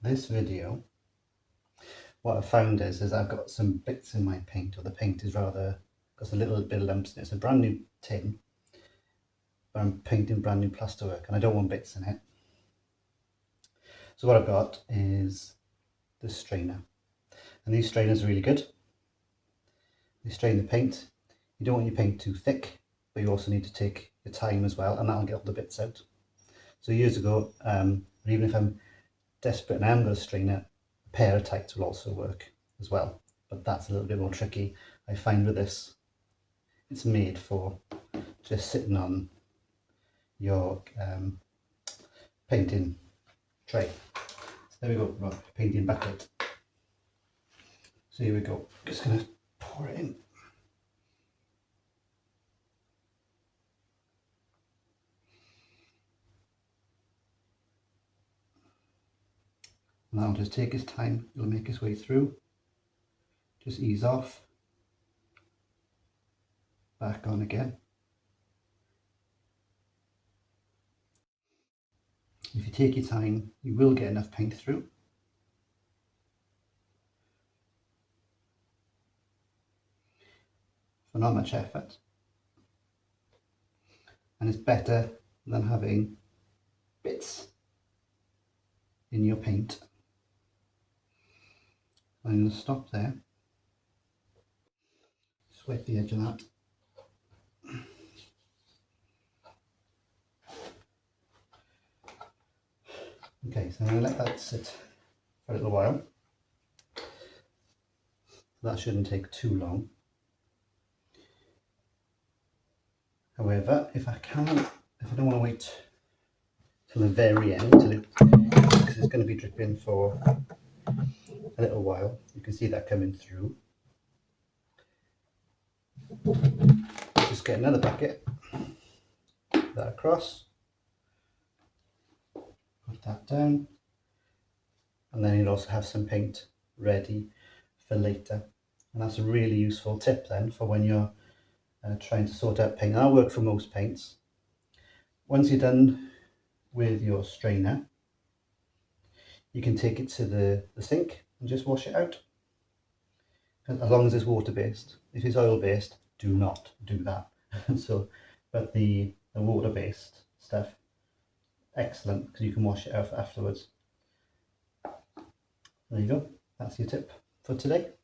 this video, what I've found is I've got some bits in my paint, or the paint is rather got a little bit of lumps in it. It's a brand new tin, but I'm painting brand new plasterwork and I don't want bits in it. So what I've got is this strainer, and these strainers are really good. They strain the paint. You don't want your paint too thick, but you also need to take your time as well, and that'll get all the bits out. So years ago, even if I'm desperate and I'm going to strain it, a pair of tights will also work as well, but that's a little bit more tricky. I find with this, it's made for just sitting on your painting tray. So there we go, right, painting bucket. So here we go, just going to pour it in. And that'll just take his time, it'll make his way through. Just ease off, back on again. If you take your time, you will get enough paint through. For not much effort. And it's better than having bits in your paint. I'm going to stop there. Swipe the edge of that. Okay, so I'm going to let that sit for a little while. That shouldn't take too long. However, if I don't want to wait till the very end, because it's going to be dripping for a little while, you can see that coming through. Just get another bucket, put that across, put that down, and then you'll also have some paint ready for later. And that's a really useful tip then for when you're trying to sort out paint. And that'll work for most paints. Once you're done with your strainer, you can take it to the sink and just wash it out, as long as it's water based. If it's oil based, do not do that. So, but the water based stuff, excellent, because you can wash it out afterwards. There you go, that's your tip for today.